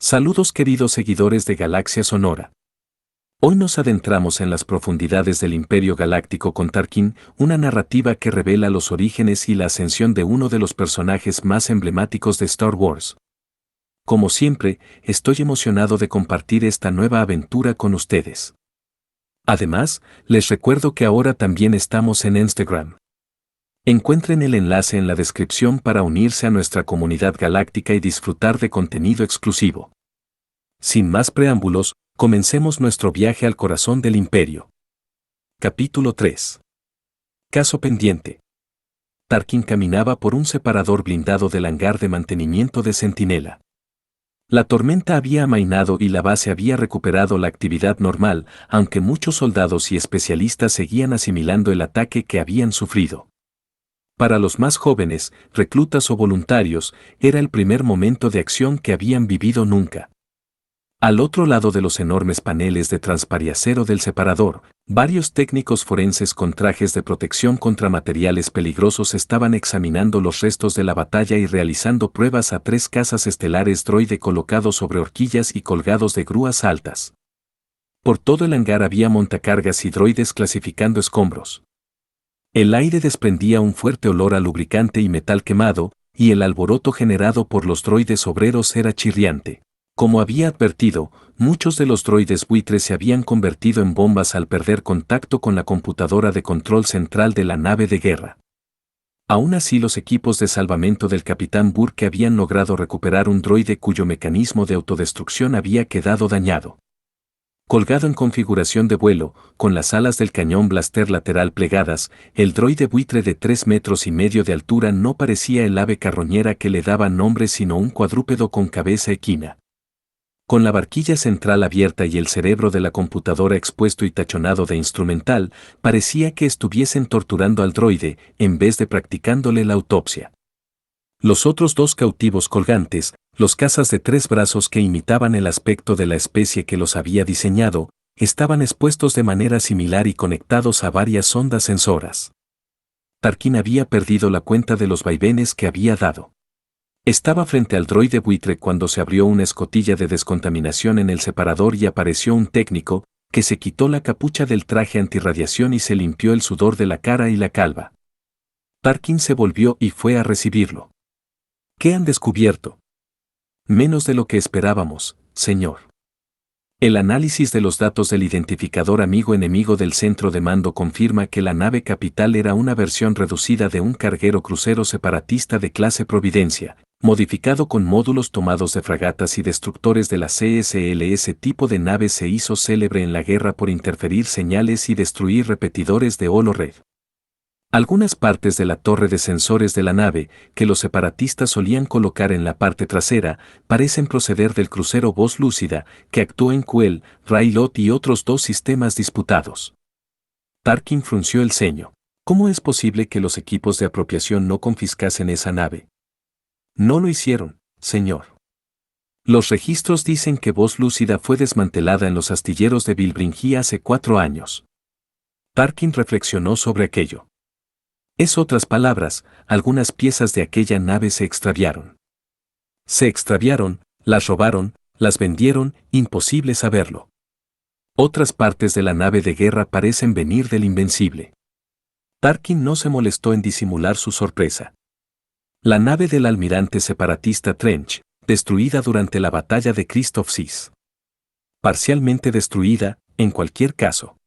Saludos queridos seguidores de Galaxia Sonora. Hoy nos adentramos en las profundidades del Imperio Galáctico con Tarkin, una narrativa que revela los orígenes y la ascensión de uno de los personajes más emblemáticos de Star Wars. Como siempre, estoy emocionado de compartir esta nueva aventura con ustedes. Además, les recuerdo que ahora también estamos en Instagram. Encuentren el enlace en la descripción para unirse a nuestra comunidad galáctica y disfrutar de contenido exclusivo. Sin más preámbulos, comencemos nuestro viaje al corazón del Imperio. Capítulo 3. Caso pendiente. Tarkin caminaba por un separador blindado del hangar de mantenimiento de Centinela. La tormenta había amainado y la base había recuperado la actividad normal, aunque muchos soldados y especialistas seguían asimilando el ataque que habían sufrido. Para los más jóvenes, reclutas o voluntarios, era el primer momento de acción que habían vivido nunca. Al otro lado de los enormes paneles de transpariacero del separador, varios técnicos forenses con trajes de protección contra materiales peligrosos estaban examinando los restos de la batalla y realizando pruebas a 3 cazas estelares droide colocados sobre horquillas y colgados de grúas altas. Por todo el hangar había montacargas y droides clasificando escombros. El aire desprendía un fuerte olor a lubricante y metal quemado, y el alboroto generado por los droides obreros era chirriante. Como había advertido, muchos de los droides buitres se habían convertido en bombas al perder contacto con la computadora de control central de la nave de guerra. Aún así, los equipos de salvamento del capitán Burke habían logrado recuperar un droide cuyo mecanismo de autodestrucción había quedado dañado. Colgado en configuración de vuelo, con las alas del cañón blaster lateral plegadas, el droide buitre de 3,5 metros de altura no parecía el ave carroñera que le daba nombre sino un cuadrúpedo con cabeza equina. Con la barquilla central abierta y el cerebro de la computadora expuesto y tachonado de instrumental, parecía que estuviesen torturando al droide, en vez de practicándole la autopsia. Los otros 2 cautivos colgantes, los cazas de 3 brazos que imitaban el aspecto de la especie que los había diseñado, estaban expuestos de manera similar y conectados a varias sondas sensoras. Tarkin había perdido la cuenta de los vaivenes que había dado. Estaba frente al droide buitre cuando se abrió una escotilla de descontaminación en el separador y apareció un técnico, que se quitó la capucha del traje antirradiación y se limpió el sudor de la cara y la calva. Tarkin se volvió y fue a recibirlo. ¿Qué han descubierto? Menos de lo que esperábamos, señor. El análisis de los datos del identificador amigo-enemigo del centro de mando confirma que la nave capital era una versión reducida de un carguero crucero separatista de clase Providencia, modificado con módulos tomados de fragatas y destructores de la CSL. Ese tipo de nave se hizo célebre en la guerra por interferir señales y destruir repetidores de holo-red. Algunas partes de la torre de sensores de la nave, que los separatistas solían colocar en la parte trasera, parecen proceder del crucero Voz Lúcida, que actuó en Kuel, Railot y otros 2 sistemas disputados. Tarkin frunció el ceño. ¿Cómo es posible que los equipos de apropiación no confiscasen esa nave? No lo hicieron, señor. Los registros dicen que Voz Lúcida fue desmantelada en los astilleros de Bilbringi hace 4 años. Tarkin reflexionó sobre aquello. En otras palabras, algunas piezas de aquella nave se extraviaron. Se extraviaron, las robaron, las vendieron, imposible saberlo. Otras partes de la nave de guerra parecen venir del Invencible. Tarkin no se molestó en disimular su sorpresa. La nave del almirante separatista Trench, destruida durante la batalla de Christoph Seas. Parcialmente destruida, en cualquier caso.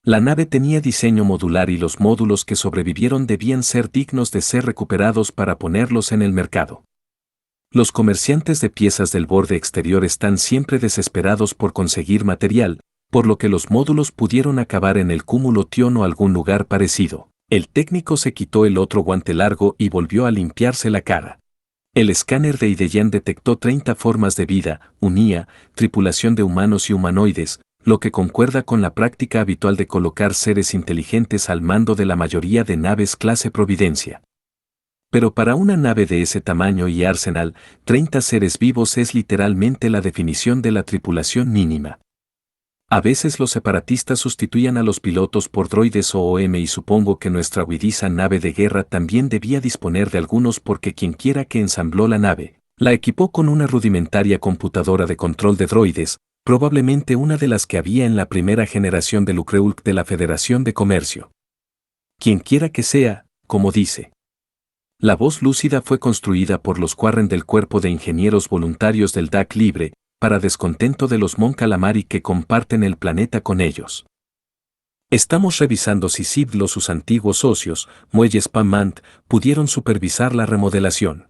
La nave tenía diseño modular y los módulos que sobrevivieron debían ser dignos de ser recuperados para ponerlos en el mercado. Los comerciantes de piezas del borde exterior están siempre desesperados por conseguir material, por lo que los módulos pudieron acabar en el cúmulo Tion o algún lugar parecido. El técnico se quitó el otro guante largo y volvió a limpiarse la cara. El escáner de Ideyan detectó 30 formas de vida, unía, tripulación de humanos y humanoides, lo que concuerda con la práctica habitual de colocar seres inteligentes al mando de la mayoría de naves clase Providencia. Pero para una nave de ese tamaño y arsenal, 30 seres vivos es literalmente la definición de la tripulación mínima. A veces los separatistas sustituían a los pilotos por droides OOM y supongo que nuestra huidiza nave de guerra también debía disponer de algunos porque quienquiera que ensambló la nave, La equipó con una rudimentaria computadora de control de droides, probablemente una de las que había en la primera generación del Ukreulk de la Federación de Comercio. Quienquiera que sea, como dice. La voz lúcida fue construida por los Quarren del Cuerpo de Ingenieros Voluntarios del DAC Libre, para descontento de los Mon Calamari que comparten el planeta con ellos. Estamos revisando si Sid sus antiguos socios, Muelles Pamant, pudieron supervisar la remodelación.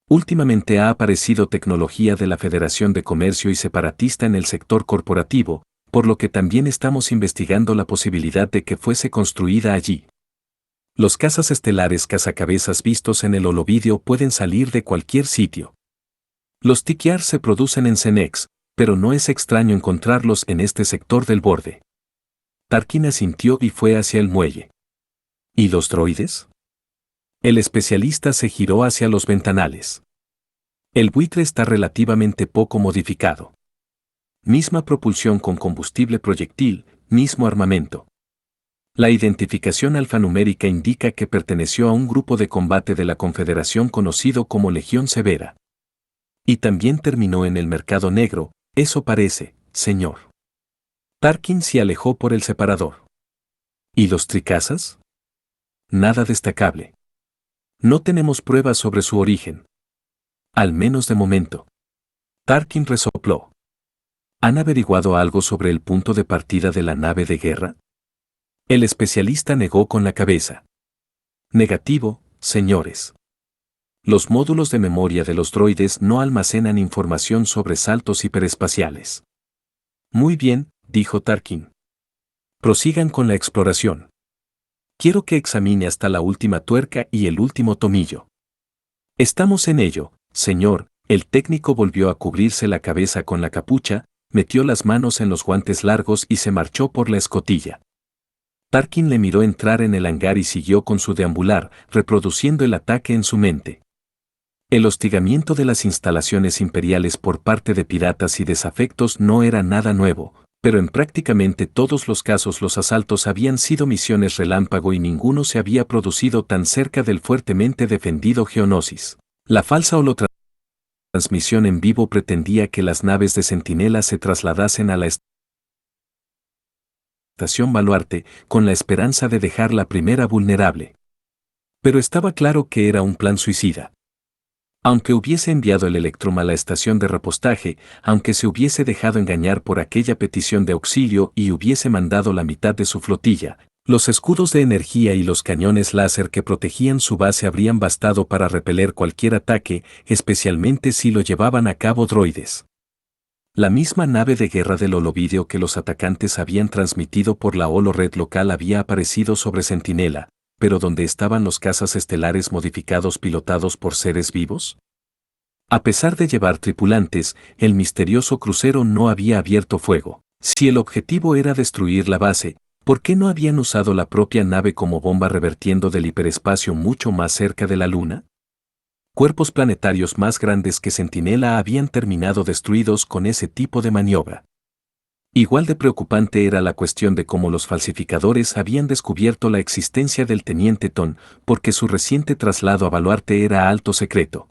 Últimamente ha aparecido tecnología de la Federación de Comercio y separatista en el sector corporativo, por lo que también estamos investigando la posibilidad de que fuese construida allí. Los cazas estelares cazacabezas vistos en el holovideo pueden salir de cualquier sitio. Los Tikiar se producen en Cenex, pero no es extraño encontrarlos en este sector del borde. Tarkin asintió y fue hacia el muelle. ¿Y los droides? El especialista se giró hacia los ventanales. El buitre está relativamente poco modificado. Misma propulsión con combustible proyectil, mismo armamento. La identificación alfanumérica indica que perteneció a un grupo de combate de la Confederación conocido como Legión Severa. Y también terminó en el mercado negro, eso parece, señor. Tarkin se alejó por el separador. ¿Y los tricazas? Nada destacable. No tenemos pruebas sobre su origen. Al menos de momento. Tarkin resopló. ¿Han averiguado algo sobre el punto de partida de la nave de guerra? El especialista negó con la cabeza. Negativo, señores. Los módulos de memoria de los droides no almacenan información sobre saltos hiperespaciales. Muy bien, dijo Tarkin. Prosigan con la exploración. Quiero que examine hasta la última tuerca y el último tomillo. Estamos en ello, señor. El técnico volvió a cubrirse la cabeza con la capucha, metió las manos en los guantes largos y se marchó por la escotilla. Tarkin le miró entrar en el hangar y siguió con su deambular, reproduciendo el ataque en su mente. El hostigamiento de las instalaciones imperiales por parte de piratas y desafectos no era nada nuevo, pero en prácticamente todos los casos los asaltos habían sido misiones relámpago y ninguno se había producido tan cerca del fuertemente defendido Geonosis. La falsa holotransmisión en vivo pretendía que las naves de Centinela se trasladasen a la estación Baluarte con la esperanza de dejarla primera vulnerable. Pero estaba claro que era un plan suicida. Aunque hubiese enviado el Electrum a la estación de repostaje, aunque se hubiese dejado engañar por aquella petición de auxilio y hubiese mandado la mitad de su flotilla, los escudos de energía y los cañones láser que protegían su base habrían bastado para repeler cualquier ataque, especialmente si lo llevaban a cabo droides. La misma nave de guerra del holovideo que los atacantes habían transmitido por la holored local había aparecido sobre Centinela, pero ¿dónde estaban los cazas estelares modificados pilotados por seres vivos? A pesar de llevar tripulantes, el misterioso crucero no había abierto fuego. Si el objetivo era destruir la base, ¿por qué no habían usado la propia nave como bomba revertiendo del hiperespacio mucho más cerca de la Luna? Cuerpos planetarios más grandes que Centinela habían terminado destruidos con ese tipo de maniobra. Igual de preocupante era la cuestión de cómo los falsificadores habían descubierto la existencia del teniente Ton, porque su reciente traslado a Baluarte era alto secreto.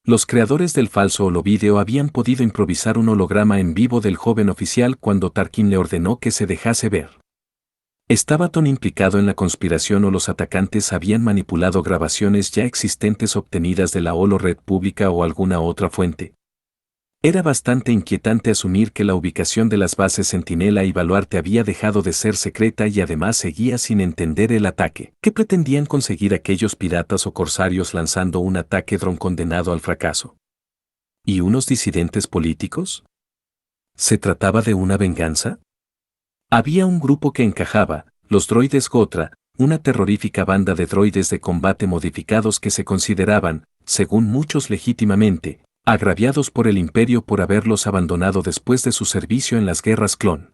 Los creadores del falso holovideo habían podido improvisar un holograma en vivo del joven oficial cuando Tarkin le ordenó que se dejase ver. ¿Estaba Ton implicado en la conspiración o los atacantes habían manipulado grabaciones ya existentes obtenidas de la holored pública o alguna otra fuente? Era bastante inquietante asumir que la ubicación de las bases Centinela y Baluarte había dejado de ser secreta y además seguía sin entender el ataque. ¿Qué pretendían conseguir aquellos piratas o corsarios lanzando un ataque dron condenado al fracaso? ¿Y unos disidentes políticos? ¿Se trataba de una venganza? Había un grupo que encajaba, los droides Gotra, una terrorífica banda de droides de combate modificados que se consideraban, según muchos legítimamente, agraviados por el imperio por haberlos abandonado después de su servicio en las guerras clon.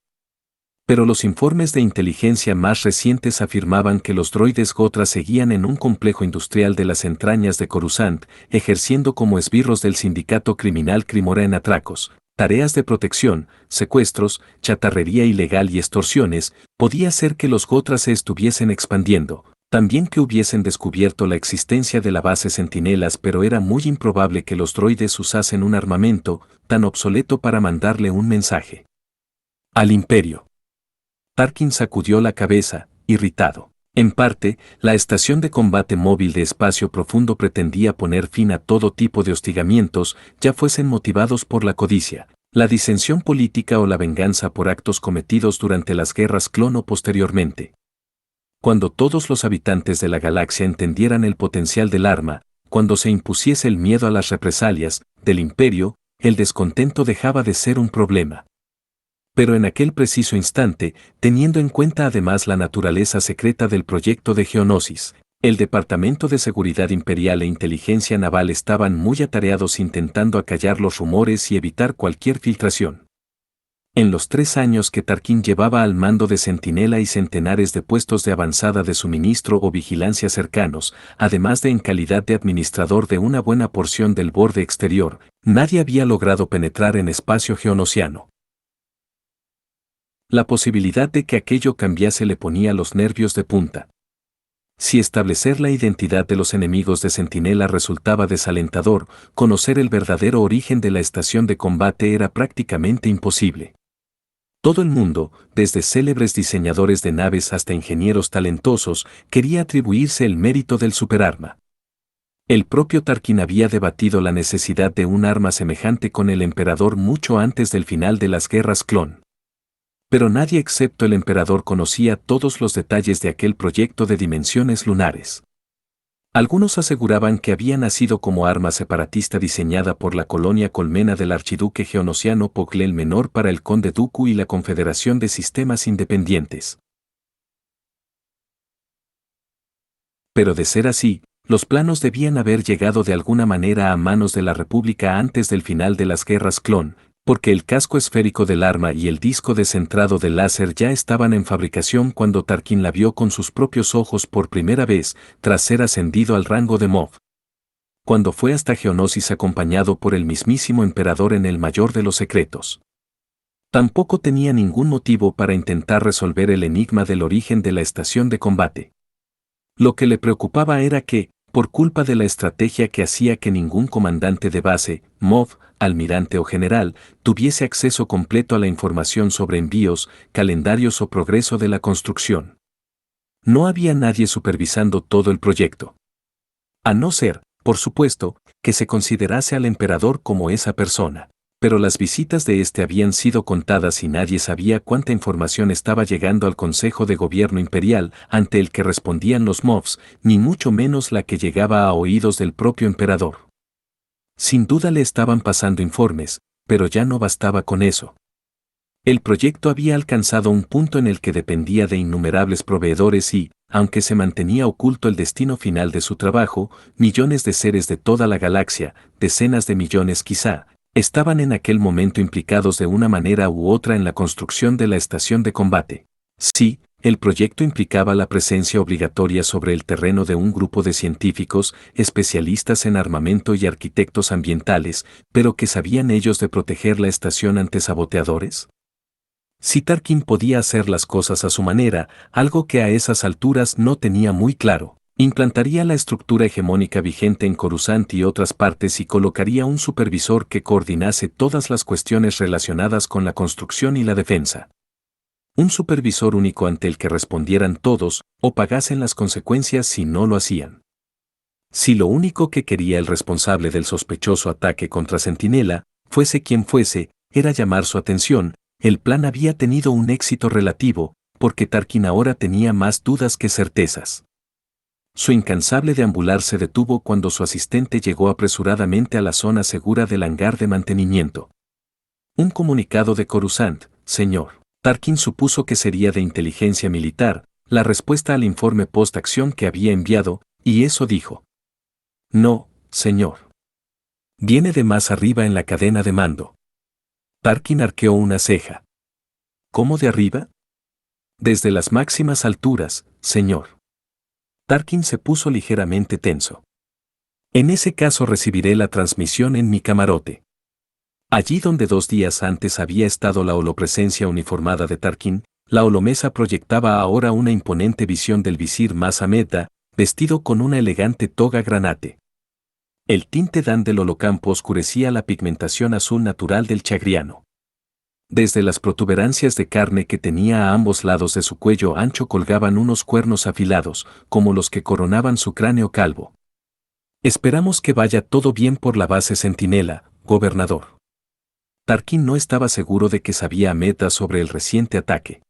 Pero los informes de inteligencia más recientes afirmaban que los droides Gotra seguían en un complejo industrial de las entrañas de Coruscant, ejerciendo como esbirros del sindicato criminal Crimora en atracos, tareas de protección, secuestros, chatarrería ilegal y extorsiones. Podía ser que los Gotra se estuviesen expandiendo, También que hubiesen descubierto la existencia de la base Centinelas, pero era muy improbable que los droides usasen un armamento tan obsoleto para mandarle un mensaje al Imperio. Tarkin sacudió la cabeza, irritado. En parte, la estación de combate móvil de espacio profundo pretendía poner fin a todo tipo de hostigamientos, ya fuesen motivados por la codicia, la disensión política o la venganza por actos cometidos durante las guerras clon o posteriormente. Cuando todos los habitantes de la galaxia entendieran el potencial del arma, cuando se impusiese el miedo a las represalias del Imperio, el descontento dejaba de ser un problema. Pero en aquel preciso instante, teniendo en cuenta además la naturaleza secreta del proyecto de Geonosis, el Departamento de Seguridad Imperial e Inteligencia Naval estaban muy atareados intentando acallar los rumores y evitar cualquier filtración. En los 3 años que Tarkin llevaba al mando de Centinela y centenares de puestos de avanzada de suministro o vigilancia cercanos, además de en calidad de administrador de una buena porción del borde exterior, nadie había logrado penetrar en espacio geonosiano. La posibilidad de que aquello cambiase le ponía los nervios de punta. Si establecer la identidad de los enemigos de Centinela resultaba desalentador, conocer el verdadero origen de la estación de combate era prácticamente imposible. Todo el mundo, desde célebres diseñadores de naves hasta ingenieros talentosos, quería atribuirse el mérito del superarma. El propio Tarkin había debatido la necesidad de un arma semejante con el emperador mucho antes del final de las guerras clon. Pero nadie excepto el emperador conocía todos los detalles de aquel proyecto de dimensiones lunares. Algunos aseguraban que había nacido como arma separatista diseñada por la colonia colmena del archiduque geonosiano Pocle el Menor para el conde Dooku y la Confederación de Sistemas Independientes. Pero de ser así, los planos debían haber llegado de alguna manera a manos de la República antes del final de las guerras clon, porque el casco esférico del arma y el disco descentrado del láser ya estaban en fabricación cuando Tarkin la vio con sus propios ojos por primera vez, tras ser ascendido al rango de Moff. Cuando fue hasta Geonosis acompañado por el mismísimo emperador en el mayor de los secretos. Tampoco tenía ningún motivo para intentar resolver el enigma del origen de la estación de combate. Lo que le preocupaba era que, por culpa de la estrategia que hacía que ningún comandante de base, MOV, almirante o general, tuviese acceso completo a la información sobre envíos, calendarios o progreso de la construcción. No había nadie supervisando todo el proyecto. A no ser, por supuesto, que se considerase al emperador como esa persona. Pero las visitas de este habían sido contadas y nadie sabía cuánta información estaba llegando al Consejo de Gobierno Imperial ante el que respondían los MOVs, ni mucho menos la que llegaba a oídos del propio emperador. Sin duda le estaban pasando informes, pero ya no bastaba con eso. El proyecto había alcanzado un punto en el que dependía de innumerables proveedores y, aunque se mantenía oculto el destino final de su trabajo, millones de seres de toda la galaxia, decenas de millones quizá, estaban en aquel momento implicados de una manera u otra en la construcción de la estación de combate. Sí, el proyecto implicaba la presencia obligatoria sobre el terreno de un grupo de científicos, especialistas en armamento y arquitectos ambientales, pero ¿qué sabían ellos de proteger la estación ante saboteadores? Si Tarkin podía hacer las cosas a su manera, algo que a esas alturas no tenía muy claro, implantaría la estructura hegemónica vigente en Coruscant y otras partes y colocaría un supervisor que coordinase todas las cuestiones relacionadas con la construcción y la defensa. Un supervisor único ante el que respondieran todos, o pagasen las consecuencias si no lo hacían. Si lo único que quería el responsable del sospechoso ataque contra Centinela, fuese quien fuese, era llamar su atención, el plan había tenido un éxito relativo, porque Tarkin ahora tenía más dudas que certezas. Su incansable deambular se detuvo cuando su asistente llegó apresuradamente a la zona segura del hangar de mantenimiento. Un comunicado de Coruscant, señor. Tarkin supuso que sería de inteligencia militar, la respuesta al informe post-acción que había enviado, y eso dijo. No, señor. Viene de más arriba en la cadena de mando. Tarkin arqueó una ceja. ¿Cómo de arriba? Desde las máximas alturas, señor. Tarkin se puso ligeramente tenso. En ese caso recibiré la transmisión en mi camarote. Allí donde 2 días antes había estado la holopresencia uniformada de Tarkin, La holomesa proyectaba ahora una imponente visión del visir Mas Ameda, vestido con una elegante toga granate. El tinte dan del holocampo oscurecía la pigmentación azul natural del chagriano. Desde las protuberancias de carne que tenía a ambos lados de su cuello ancho colgaban unos cuernos afilados, como los que coronaban su cráneo calvo. Esperamos que vaya todo bien por la base Centinela, gobernador. Tarkin no estaba seguro de que sabía Ameda sobre el reciente ataque.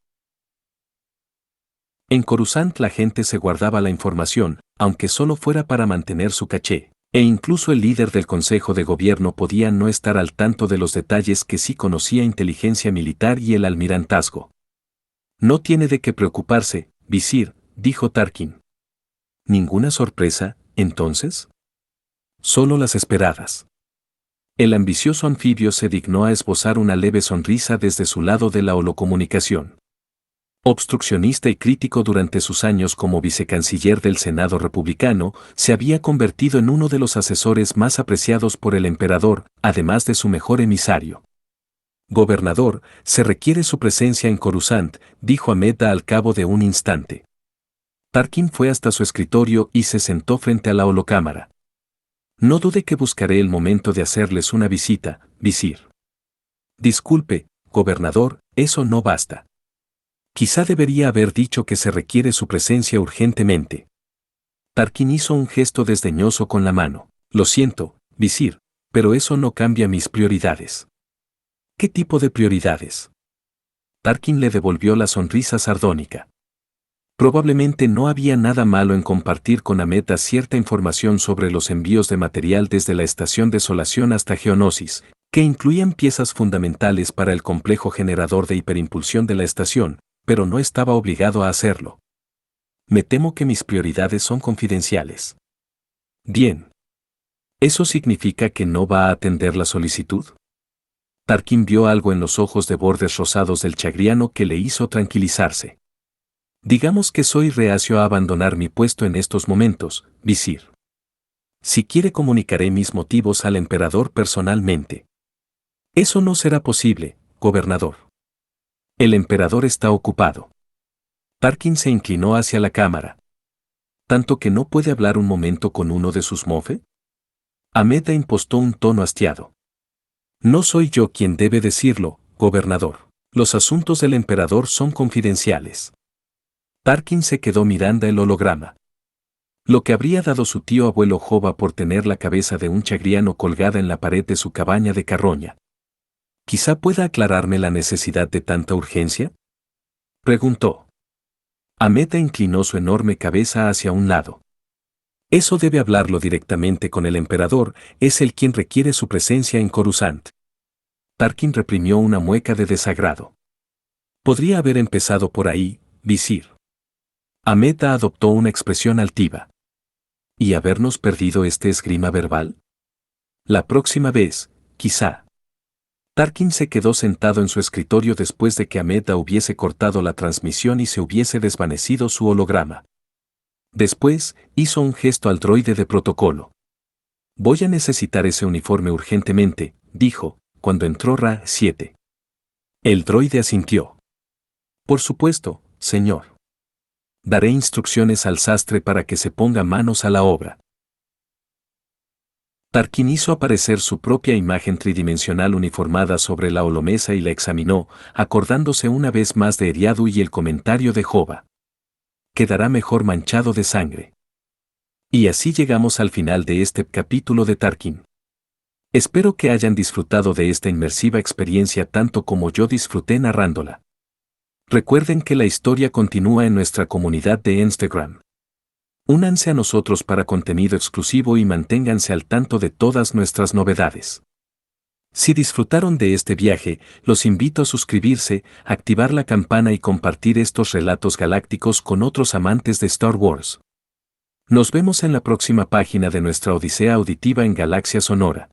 En Coruscant la gente se guardaba la información, aunque solo fuera para mantener su caché. E incluso el líder del Consejo de Gobierno podía no estar al tanto de los detalles que sí conocía inteligencia militar y el almirantazgo. No tiene de qué preocuparse, visir, dijo Tarkin. ¿Ninguna sorpresa, entonces? Solo las esperadas. El ambicioso anfibio se dignó a esbozar una leve sonrisa desde su lado de la holocomunicación. Obstruccionista y crítico durante sus años como vicecanciller del Senado republicano, se había convertido en uno de los asesores más apreciados por el emperador, además de su mejor emisario. Gobernador, se requiere su presencia en Coruscant, dijo Ameda al cabo de un instante. Tarkin fue hasta su escritorio y se sentó frente a la holocámara. No dude que buscaré el momento de hacerles una visita, visir. Disculpe, gobernador, eso no basta. Quizá debería haber dicho que se requiere su presencia urgentemente. Tarkin hizo un gesto desdeñoso con la mano. Lo siento, visir, pero eso no cambia mis prioridades. ¿Qué tipo de prioridades? Tarkin le devolvió la sonrisa sardónica. Probablemente no había nada malo en compartir con Ameda cierta información sobre los envíos de material desde la estación de Solación hasta Geonosis, que incluían piezas fundamentales para el complejo generador de hiperimpulsión de la estación, pero no estaba obligado a hacerlo. Me temo que mis prioridades son confidenciales. Bien. ¿Eso significa que no va a atender la solicitud? Tarkin vio algo en los ojos de bordes rosados del chagriano que le hizo tranquilizarse. Digamos que soy reacio a abandonar mi puesto en estos momentos, visir. Si quiere comunicaré mis motivos al emperador personalmente. Eso no será posible, gobernador. El emperador está ocupado. Tarkin se inclinó hacia la cámara. ¿Tanto que no puede hablar un momento con uno de sus mofe? Ameda impostó un tono hastiado. No soy yo quien debe decirlo, gobernador. Los asuntos del emperador son confidenciales. Tarkin se quedó mirando el holograma. Lo que habría dado su tío abuelo Jova por tener la cabeza de un chagriano colgada en la pared de su cabaña de carroña. ¿Quizá pueda aclararme la necesidad de tanta urgencia? Preguntó. Ameda inclinó su enorme cabeza hacia un lado. Eso debe hablarlo directamente con el emperador, es él quien requiere su presencia en Coruscant. Tarkin reprimió una mueca de desagrado. Podría haber empezado por ahí, visir. Ameda adoptó una expresión altiva. ¿Y habernos perdido este esgrima verbal? La próxima vez, quizá. Tarkin se quedó sentado en su escritorio después de que Ameda hubiese cortado la transmisión y se hubiese desvanecido su holograma. Después, hizo un gesto al droide de protocolo. Voy a necesitar ese uniforme urgentemente, dijo, cuando entró Ra-7. El droide asintió. Por supuesto, señor. Daré instrucciones al sastre para que se ponga manos a la obra. Tarkin hizo aparecer su propia imagen tridimensional uniformada sobre la holomesa y la examinó, acordándose una vez más de Eriadu y el comentario de Jova. Quedará mejor manchado de sangre. Y así llegamos al final de este capítulo de Tarkin. Espero que hayan disfrutado de esta inmersiva experiencia tanto como yo disfruté narrándola. Recuerden que la historia continúa en nuestra comunidad de Instagram. Únanse a nosotros para contenido exclusivo y manténganse al tanto de todas nuestras novedades. Si disfrutaron de este viaje, los invito a suscribirse, activar la campana y compartir estos relatos galácticos con otros amantes de Star Wars. Nos vemos en la próxima página de nuestra odisea auditiva en Galaxia Sonora.